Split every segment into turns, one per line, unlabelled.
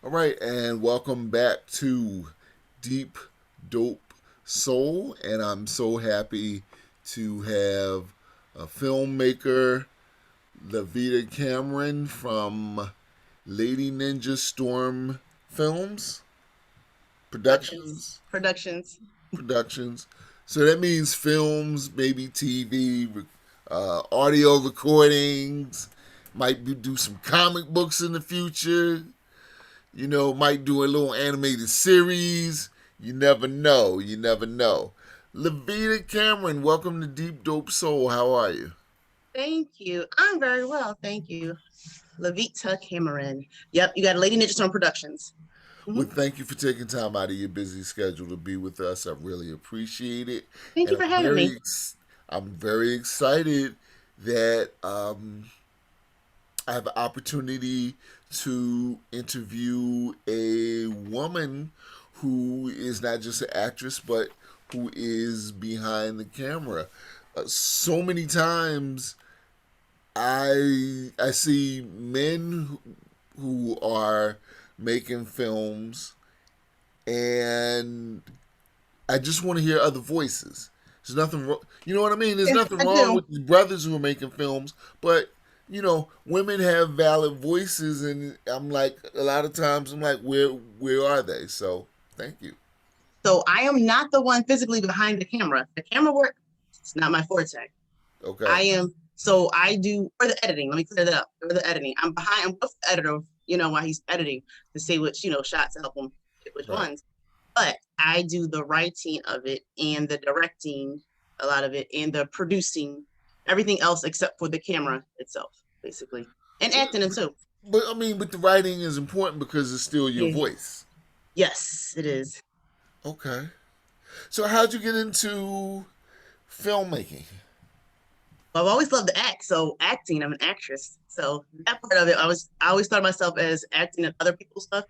All right, and welcome back to Deep Dope Soul. And I'm so happy to have a filmmaker, Laveta Cameron from Lady Ninja Storm Films
Productions.
Productions.
Productions.
Productions. So that means films, maybe TV, audio recordings. Do some comic books in the future. Might do a little animated series. You never know. You never know. Laveta Cameron, welcome to Deep Dope Soul. How are you?
Thank you. I'm very well. Thank you. Laveta Cameron. Yep, you got Lady Ninja Storm Productions.
Well,
hmm
thank you for taking time out of your busy schedule to be with us. I really appreciate it,
Thank
and
you for having me.
I'm very excited that I have the opportunity to interview a woman who is not just an actress, but who is behind the camera. So many times, I see men who are making films, and I just want to hear other voices. There's nothing wrong. You know what I mean? There's
Yes,
nothing
I
wrong
do.
with the brothers who are making films, but women have valid voices, and I'm like, a lot of times, I'm like, where are they? So, thank you.
So I am not the one physically behind the camera. The camera work, it's not my forte.
Okay.
I am, so I do, or the editing. Let me clear that up. Or the editing. I'm with the editor, while he's editing to see which, shots help him pick which
Right.
ones. But I do the writing of it and the directing, a lot of it, and the producing, everything else except for the camera itself, basically, and
But,
acting it too.
but I mean, but the writing is important because it's still your
Yeah.
voice.
Yes, it is.
Okay. So, how'd you get into filmmaking?
I've always loved to act, so acting, I'm an actress. So that part of it, I always thought of myself as acting in other people's stuff.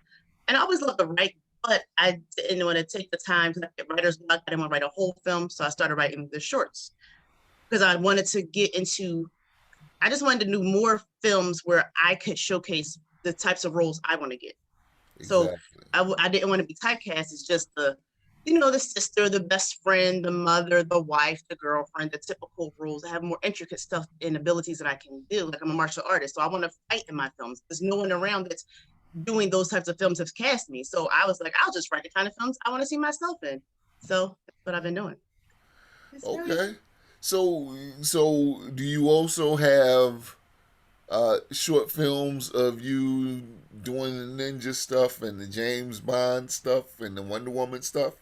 And I always loved to write, but I didn't want to take the time to get writer's block. I didn't want to write a whole film. So I started writing the shorts because I wanted to get into, I just wanted to do more films where I could showcase the types of roles I want to get. So
Exactly.
I didn't want to be typecast as just the sister, the best friend, the mother, the wife, the girlfriend, the typical roles. I have more intricate stuff and abilities that I can do. Like I'm a martial artist, so I want to fight in my films. There's no one around that's doing those types of films have cast me. So I was like, I'll just write the kind of films I want to see myself in. So that's what I've been doing. It's very
Okay. So do you also have short films of you doing the ninja stuff and the James Bond stuff and the Wonder Woman stuff?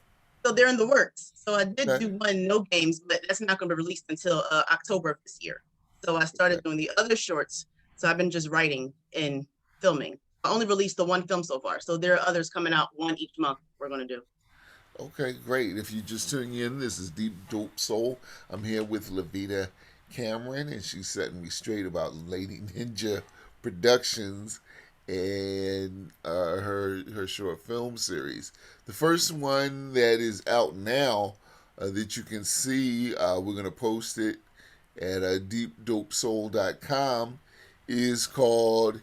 so they're in the works. So I did
Okay.
do one no games, but that's not going to be released until October of this year. So I
Okay.
started doing the other shorts. So I've been just writing and filming. I only released the one film so far. So there are others coming out one each month we're going to do.
Okay, great. If you just tuning in, this is Deep Dope Soul. I'm here with Laveta Cameron, and she's setting me straight about Lady Ninja Productions and her short film series. The first one that is out now that you can see, we're gonna post it at deepdopesoul.com, is called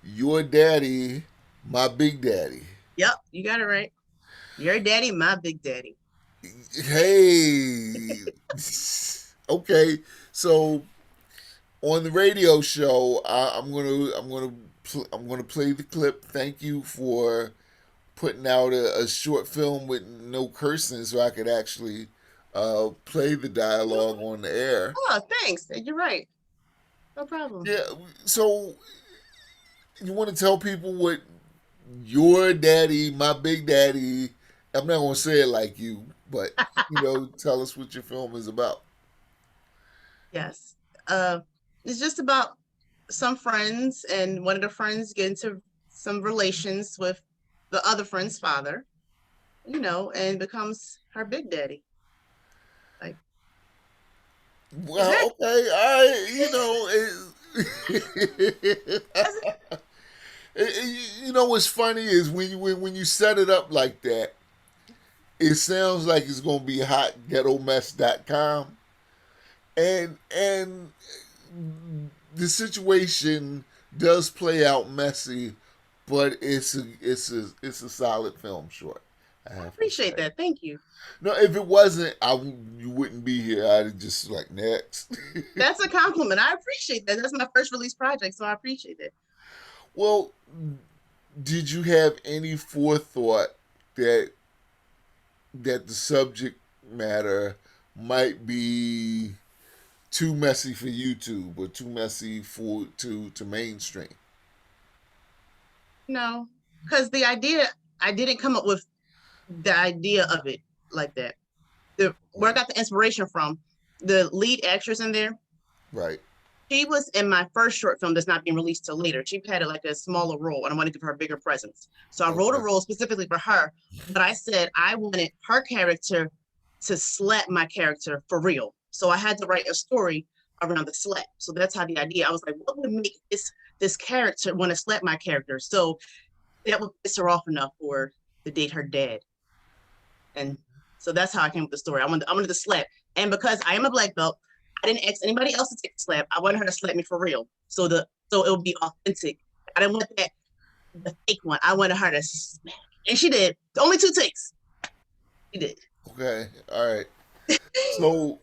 Your Daddy, My Big Daddy.
Yep, you got it right. Your daddy, my big daddy.
Hey, okay. So on the radio show, I'm gonna play the clip. Thank you for putting out a short film with no cursing, so I could actually play the dialogue on the air.
Oh, thanks. You're right. No problem.
Yeah. So you want to tell people what your daddy, my big daddy. I'm not gonna say it like you, but tell us what your film is about.
Yes. Uh, it's just about some friends, and one of the friends get into some relations with the other friend's father, and becomes her big daddy. Like, is that
Well, okay,
that's it?
what's funny is when you set it up like that, it sounds like it's gonna be hot ghettomess.com, and the situation does play out messy, but it's a solid film short. I
I
have to
appreciate
say.
that. Thank you.
No, if it wasn't, you wouldn't be here. I'd have just like next.
That's a compliment. I appreciate that. That's my first release project, so I appreciate it.
Well, did you have any forethought that the subject matter might be too messy for YouTube or too messy for to mainstream?
No, because the idea, I didn't come up with the idea of it like that. Where I
Right.
got the inspiration from, the lead actress in there,
Right.
she was in my first short film that's not being released till later. She had like a smaller role, and I wanted to give her a bigger presence. So I wrote a
Okay.
role specifically for her, but I said I wanted her character to slap my character for real. So I had to write a story around the slap. So that's how the idea. I was like, what would make this character want to slap my character? So that would piss her off enough for to date her dad. And so that's how I came with the story. I wanted to slap. And because I am a black belt, I didn't ask anybody else to take the slap. I wanted her to slap me for real. So it would be authentic. I didn't want that the fake one. I wanted her to smack. And she did. Only two takes. She did.
Okay. All right. So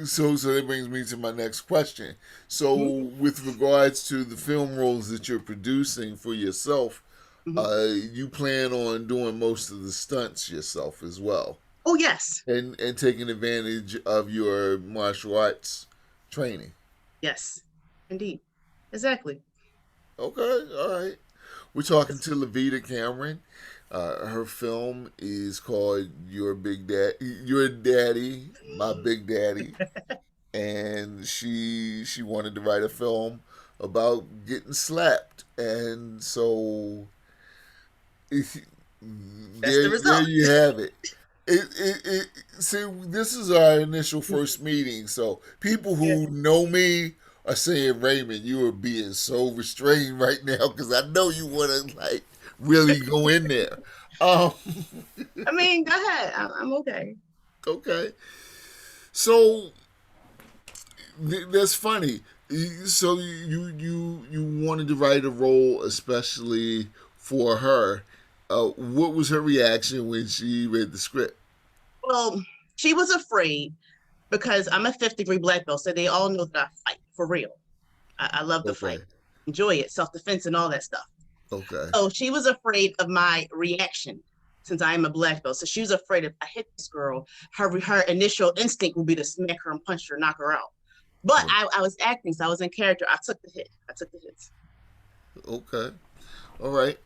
so that brings me to my next question. So
Mm-hmm.
with regards to the film roles that you're producing for yourself,
Mm-hmm.
you plan on doing most of the stunts yourself as well,
Oh yes.
and taking advantage of your martial arts training.
Yes. Indeed. Exactly.
Okay, all right. We're talking
Yes.
to Laveta Cameron. Her film is called "Your Big Dad," "Your Daddy," "My Big Daddy," and she wanted to write a film about getting slapped, and so
That's the
there
result.
you have it. See, this is our initial first meeting, so people
Yeah.
who know me are saying, Raymond, you are being so restrained right now because I know you want to like really go in there. Um,
I mean, go ahead. I'm okay.
okay, so that's funny. So you wanted to write a role especially for her. What was her reaction when she read the script?
Well, she was afraid because I'm a fifth degree black belt, so they all know that I fight for real. I love the
Okay,
fight, enjoy it, self defense, and all that stuff.
okay.
So she was afraid of my reaction since I am a black belt. So she was afraid if I hit this girl, her initial instinct would be to smack her and punch her, knock her out. But I was acting, so I was in character. I took the hit. I took the hits.
Okay. All right.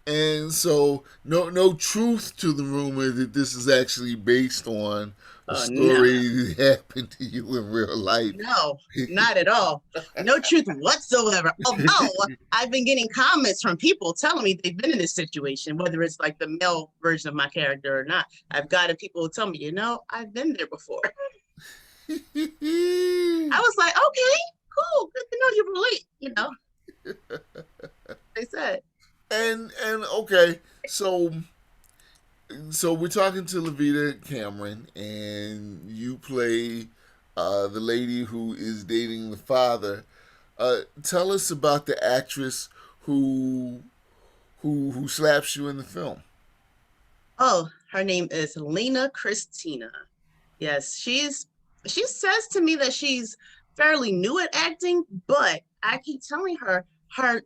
And so no truth to the rumor that this is actually based on a
No,
story that happened to you in real life.
no, not at all. No truth whatsoever. Although I've been getting comments from people telling me they've been in this situation, whether it's like the male version of my character or not. I've gotten people who tell me, I've been there before. I was like, okay, cool, good to know you relate. They said,
And okay, so we're talking to Laveta Cameron, and you play the lady who is dating the father. Tell us about the actress who who slaps you in the film.
oh, her name is Lena Christina. Yes, she says to me that she's fairly new at acting, but I keep telling her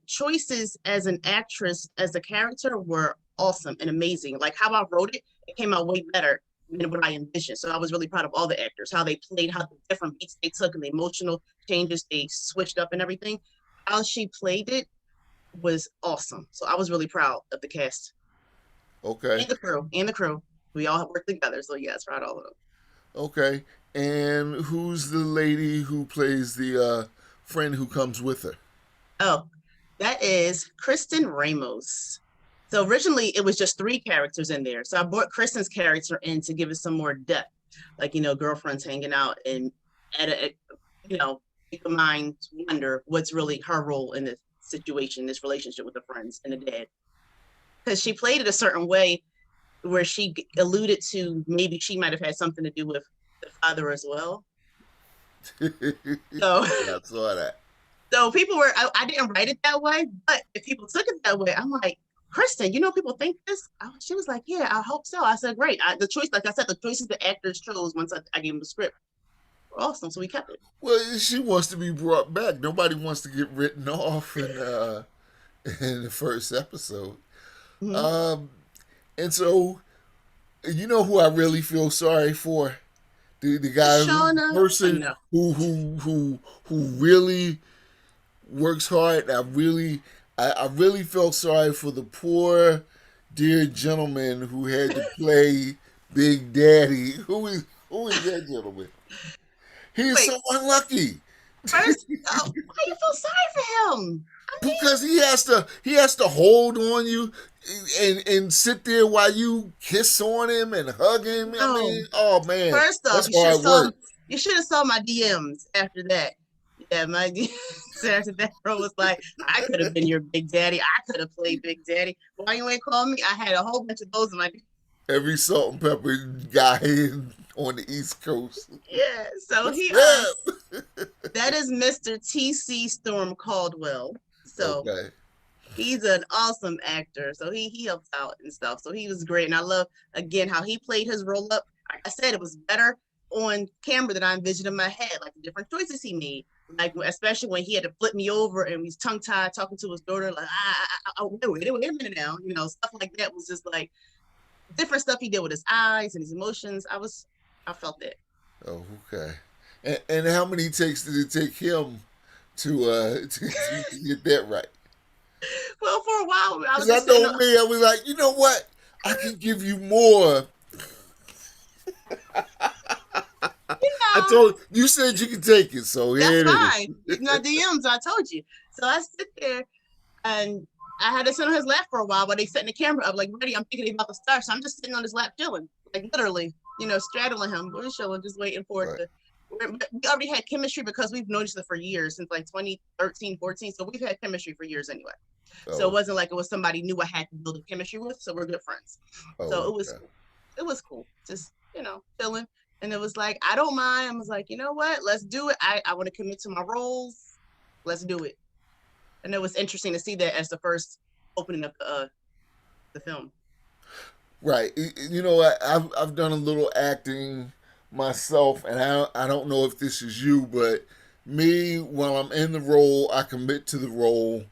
choices as an actress, as a character were awesome and amazing. Like how I wrote it, it came out way better than what I envisioned. So I was really proud of all the actors, how they played, how the different beats they took and the emotional changes they switched up and everything. How she played it was awesome. So I was really proud of the cast
Okay,
and the crew and the crew. We all worked together. So yes, proud of all of them.
okay. And who's the lady who plays the friend who comes with her?
Oh, that is Kristen Ramos. So originally it was just three characters in there. So I brought Kristen's character in to give it some more depth, like girlfriends hanging out and at you know, make a mind wonder what's really her role in this situation, this relationship with the friends and the dad. Because she played it a certain way where she alluded to maybe she might have had something to do with the father as well. So
Yeah, I saw that.
So people were, I didn't write it that way, but if people took it that way, I'm like, Kristen, you know, people think this. She was like, yeah, I hope so. I said, great. The choice, like I said, the choices the actors chose once I gave them the script were awesome. So we kept it.
Well, she wants to be brought back. Nobody wants to get written off in the first episode.
Mm-hmm.
Um, and so, you know who I really feel sorry for? The guy,
Shauna,
person
no.
who really works hard. I really felt sorry for the poor, dear gentleman who had to play Big Daddy. Who is that gentleman? He is
Wait,
so unlucky
first, why do you feel sorry for him? I
because he has to hold on you and sit there while you kiss on him and hug him. I
no.
mean, oh man,
First off,
that's hard work.
you should have saw my DMs after that. Yeah, my DMs after that, bro was like, I could have been your big daddy. I could have played big daddy. Why you ain't call me? I had a whole bunch of those in my
Every salt and pepper guy on the East Coast.
yeah. So
What's
he
up?
that is Mr. TC Storm Caldwell. So
Okay.
he's an awesome actor. So he helps out and stuff. So he was great. And I love again how he played his role up. Like I said, it was better on camera than I envisioned in my head, like the different choices he made. Like especially when he had to flip me over and he's tongue tied talking to his daughter, like wait a minute now, you know, stuff like that was just like different stuff he did with his eyes and his emotions. I felt it.
Oh, okay. And how many takes did it take him to get that right?
Well, for a while I was
Because I
just sitting
know me, I was like, you know what? I can give you more.
you
I
know,
told you said you could take it, so
that's
here it is.
fine. My DMs, I told you. So I sit there and I had to sit on his lap for a while while they setting the camera up. Like, ready, I'm thinking about the start. So I'm just sitting on his lap chilling, like literally, you know, straddling him. We're chilling, just waiting for it
Right.
to. We already had chemistry because we've noticed it for years, since like 2013, 14. So we've had chemistry for years anyway. So it
Oh,
wasn't like it was somebody new I had to build a chemistry with. So we're good friends. So
oh,
it was
okay.
cool. It was cool. Just, you know, chilling. And it was like, I don't mind. I was like, you know what? Let's do it. I want to commit to my roles. Let's do it. And it was interesting to see that as the first opening of the film.
Right. You know, I've done a little acting myself, and I don't know if this is you, but me, while I'm in the role, I commit to the role,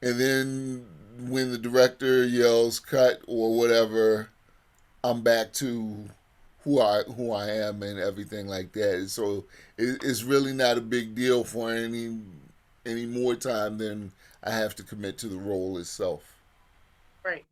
and then when the director yells cut or whatever, I'm back to who I am and everything like that. So it's really not a big deal for any more time than I have to commit to the role itself.
Right.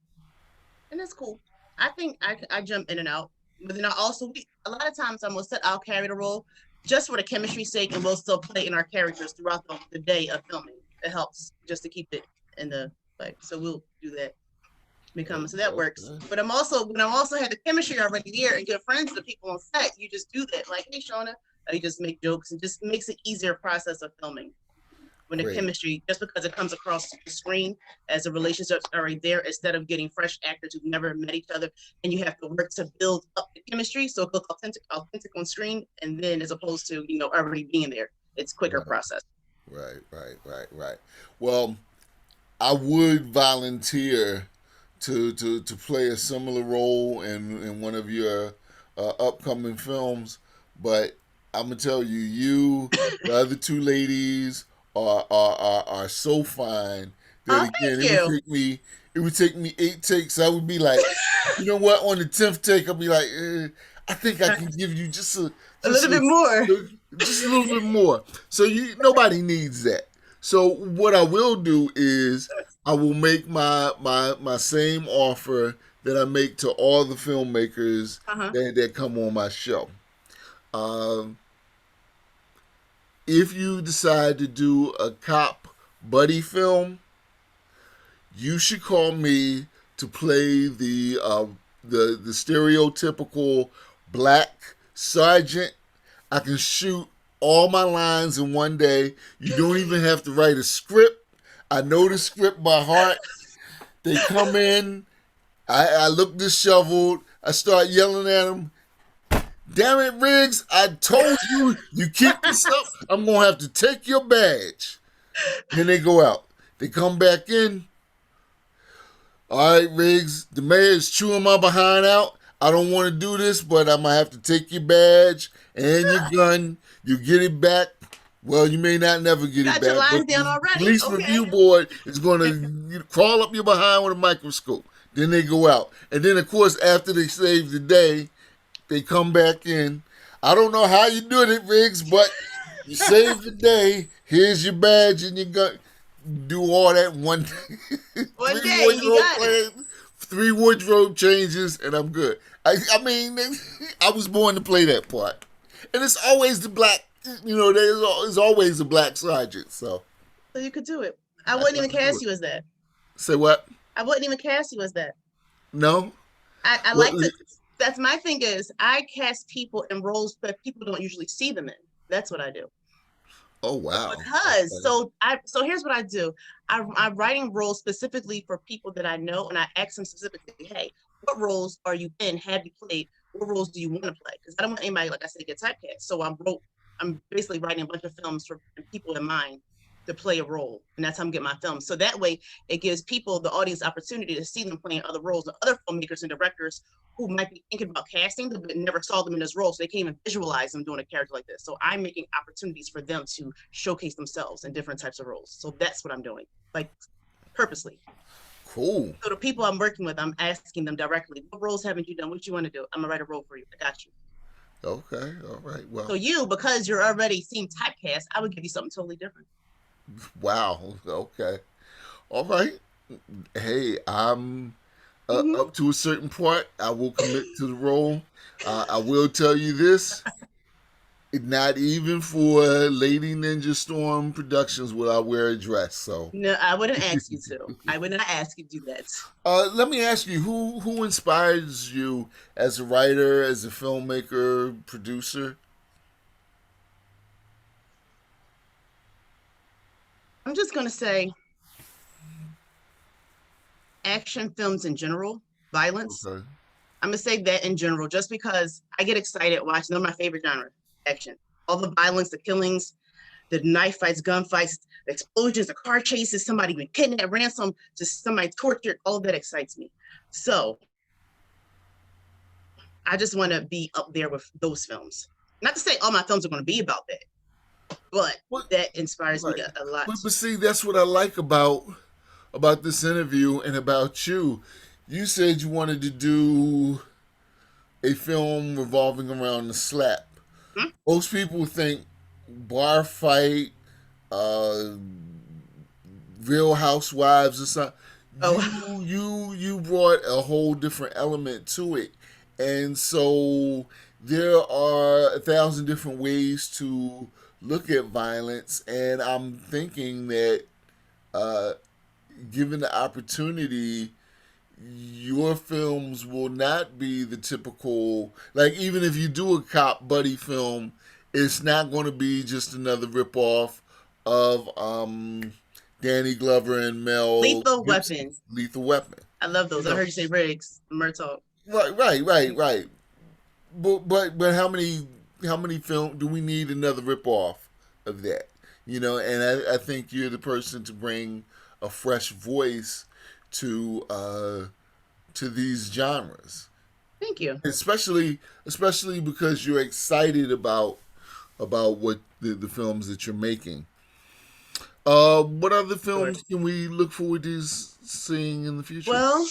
And it's cool. I think I jump in and out. But then I also, a lot of times I'm going to set, I'll carry the role just for the chemistry's sake, and we'll still play in our characters throughout the day of filming. It helps just to keep it in the, like, so we'll do that.
Oh,
Become so that works.
okay.
But I'm also when I'm also had the chemistry already there and good friends with the people on set, you just do that. Like, hey Shauna, you just make jokes and just makes it easier process of filming when the
Great.
chemistry, just because it comes across the screen as the relationships are right there, instead of getting fresh actors who've never met each other and you have to work to build up the chemistry so it looks authentic on screen, and then as opposed to, you know, already being there, it's quicker
Right.
process.
Right. Well, I would volunteer to play a similar role in one of your upcoming films, but I'm gonna tell you, the other two ladies are so fine that
Oh,
again,
thank you.
it would take me 8 takes. I would be like, you know what? On the 10th take, I'll be like, I think I can give you
A
just
little bit more.
just a little bit more. So nobody needs that. So what I will do is I will make my same offer that I make to all the filmmakers
Uh-huh.
that come on my show. Um, if you decide to do a cop buddy film, you should call me to play the stereotypical black sergeant. I can shoot all my lines in one day. You don't even have to write a script. I know the script by heart. They come in. I look disheveled. I start yelling at them. Damn it, Riggs! I told you keep this up. I'm gonna have to take your badge. Then they go out. They come back in. All right, Riggs, the mayor's chewing my behind out. I don't want to do this, but I'm going to have to take your badge and your gun. You get it back. Well, you may not never
You
get it
got your
back,
lines
but
down
the
already.
police
Okay.
review board is going to crawl up your behind with a microscope. Then they go out. And then, of course, after they save the day, they come back in. I don't know how you did it, Riggs, but you saved the day. Here's your badge and your gun. Do all that in one day.
One day, you got it.
Three wardrobe changes, and I'm good. I mean, I was born to play that part, and it's always the black. You know, there's always a black sergeant. So
So you could do it. I
I
wouldn't
got
even
to do
cast
it.
you as that.
Say what?
I wouldn't even cast you as that.
No.
I
What?
like to. That's my thing is I cast people in roles that people don't usually see them in. That's what I do.
Oh wow.
Because
Okay.
so here's what I do. I'm writing roles specifically for people that I know, and I ask them specifically, hey, what roles are you in? Have you played? What roles do you want to play? Because I don't want anybody, like I said, get typecast. So I'm basically writing a bunch of films for people in mind to play a role, and that's how I'm getting my films. So that way, it gives people the audience opportunity to see them playing other roles, and other filmmakers and directors who might be thinking about casting them but never saw them in this role, so they can't even visualize them doing a character like this. So I'm making opportunities for them to showcase themselves in different types of roles. So that's what I'm doing, like purposely.
Cool.
So the people I'm working with, I'm asking them directly, what roles haven't you done? What you want to do? I'm gonna write a role for you. I got you.
Okay. All right.
So
Well.
you, because you're already seen typecast, I would give you something totally different.
Wow. Okay. All right. Hey, I'm
Mm-hmm.
up to a certain point. I will commit to the role. I will tell you this: not even for Lady Ninja Storm Productions will I wear a dress. So,
No, I wouldn't ask you to. I would not ask you to do that.
let me ask you: who inspires you as a writer, as a filmmaker, producer?
I'm just gonna say action films in general, violence.
Okay.
I'm gonna say that in general, just because I get excited watching. They're my favorite genre, action. All the violence, the killings, the knife fights, gunfights, the explosions, the car chases, somebody being kidnapped, ransom, just somebody tortured. All of that excites me. So I just want to be up there with those films. Not to say all my films are going to be about that, but
What?
that inspires me
Right.
a lot.
But see, that's what I like about this interview and about you. You said you wanted to do a film revolving around the slap.
Hmm?
Most people think bar fight, uh, Real Housewives or something.
Oh,
You brought a whole different element to it, and so there are 1,000 different ways to look at violence, and I'm thinking that uh, given the opportunity, your films will not be the typical, like even if you do a cop buddy film, it's not going to be just another ripoff of Danny Glover and Mel
Lethal
Gibson,
Weapons.
Lethal Weapon.
I love
You
those. I
know,
heard you say Riggs, Murtaugh.
right. But how many film do we need another ripoff of that? You know, and I think you're the person to bring a fresh voice to these genres,
Thank you.
especially because you're excited about what the films that you're making. What other
Of
films
course.
can we look forward to seeing in the future?
Well,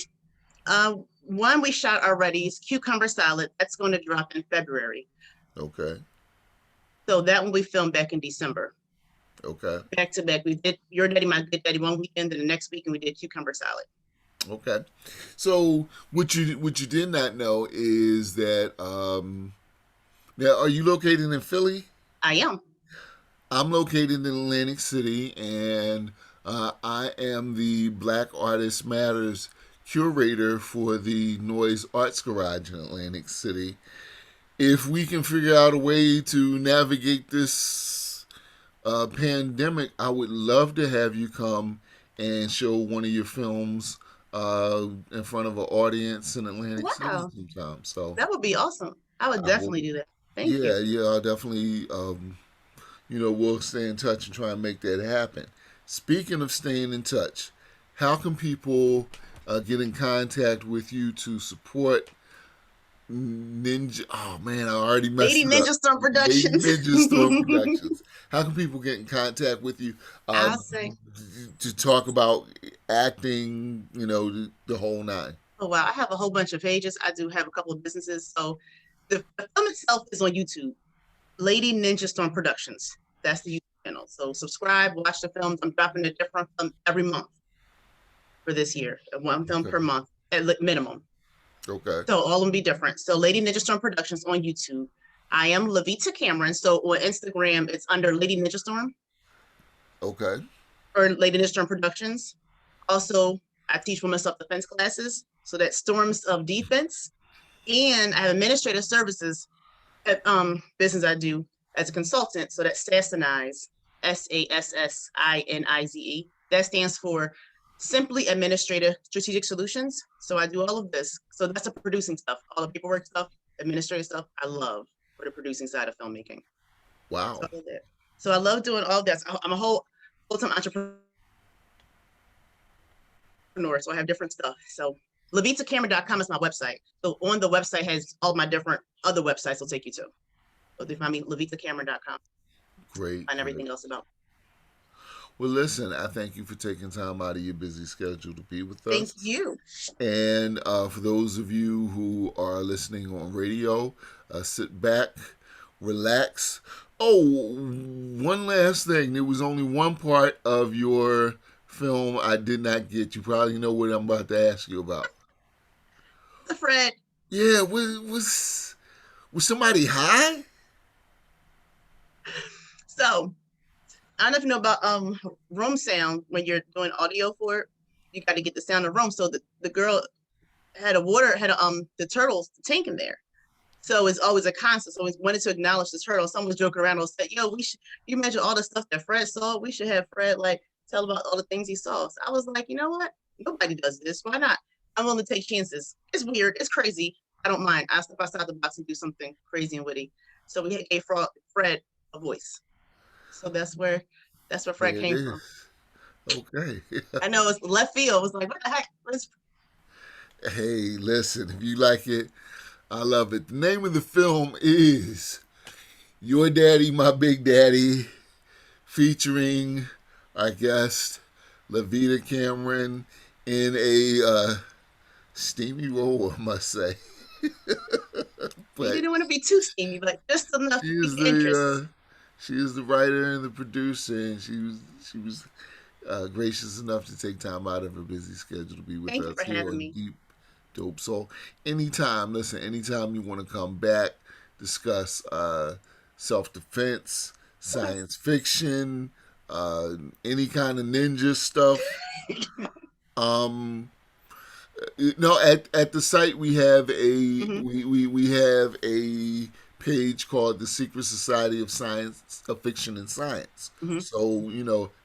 one we shot already is Cucumber Salad. That's going to drop in February.
Okay,
So that one we filmed back in December.
okay,
Back to back. We did Your Daddy, My Good Daddy one weekend, and the next weekend we did Cucumber Salad.
okay. So what you did not know is that now are you located in Philly?
I am.
I'm located in Atlantic City, and I am the Black Artists Matters curator for the Noise Arts Garage in Atlantic City. If we can figure out a way to navigate this pandemic, I would love to have you come and show one of your films in front of an audience in Atlantic City
Wow.
sometime. So
That would be awesome. I would
I will,
definitely do that. Thank you.
yeah, I'll definitely, we'll stay in touch and try and make that happen. Speaking of staying in touch, how can people get in contact with you to support Ninja? Oh man, I already messed
Lady
it up.
Ninja Storm
Lady
Productions.
Ninja Storm Productions. How can people get in contact with you uh,
I'll say,
to talk about acting? You know, the whole nine.
oh wow, I have a whole bunch of pages. I do have a couple of businesses. So the film itself is on YouTube. Lady Ninja Storm Productions. That's the YouTube channel. So subscribe, watch the films. I'm dropping a different film every month for this year, one film per
Okay.
month at minimum.
Okay.
So all of them be different. So Lady Ninja Storm Productions on YouTube. I am Laveta Cameron. So on Instagram, it's under Lady Ninja Storm
Okay.
or Lady Ninja Storm Productions. Also, I teach women self-defense classes. So that's Storms of Defense. And I have administrative services business I do as a consultant. So that's Sassanize, Sassinize. That stands for Simply Administrative Strategic Solutions. So I do all of this. So that's the producing stuff, all the paperwork stuff, administrative stuff. I love for the producing side of filmmaking. So
Wow.
I love that. So I love doing all this. I'm a whole full-time entrepreneur, so I have different stuff. So LevetaCameron.com is my website. So on the website has all my different other websites will take you to. So they find me LevetaCameron.com.
Great.
Find
Great.
everything else about.
Well, listen, I thank you for taking time out of your busy schedule to be with
Thank
us.
you.
And for those of you who are listening on radio, sit back, relax. Oh, one last thing. There was only one part of your film I did not get. You probably know what I'm about to ask you about.
Fred.
Yeah, was somebody high?
So I don't know if you know about room sound when you're doing audio for it. You got to get the sound of room. So the girl had the turtles, the tank in there. So it's always a constant. So we wanted to acknowledge the turtle. Someone was joking around and said, yo, you mentioned all the stuff that Fred saw. We should have Fred like tell about all the things he saw. So I was like, you know what? Nobody does this. Why not? I'm willing to take chances. It's weird. It's crazy. I don't mind. I step outside the box and do something crazy and witty. So we gave Fred a voice. So that's where Fred
There it
came from.
is. Okay.
I know it's left field. It was like, what the heck?
Hey, listen, if you like it, I love it. The name of the film is Your Daddy, My Big Daddy, featuring our guest, Laveta Cameron, in a steamy role, I must say.
We
But
didn't want to be too steamy, but just enough
she
to
is
pique interest.
the writer and the producer, and she was gracious enough to take time out of her busy schedule to be with
Thank you
us
for
here
having
on
me.
Deep Dope Soul. Anytime, listen, anytime you want to come back, discuss self defense,
Okay.
science fiction, any kind of ninja stuff. Um, no, at the site we have
Hmm.
we have a page called the Secret Society of Science of Fiction and Science.
Hmm.
So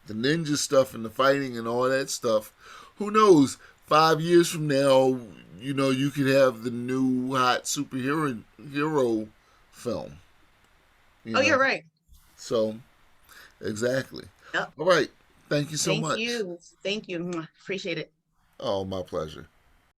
the ninja stuff and the fighting and all that stuff. Who knows? 5 years from now, you could have the new hot hero film. You
Oh,
know,
you're right.
so exactly.
Yep.
All right. Thank you so
Thank
much.
you. Thank you. Appreciate it.
Oh, my pleasure.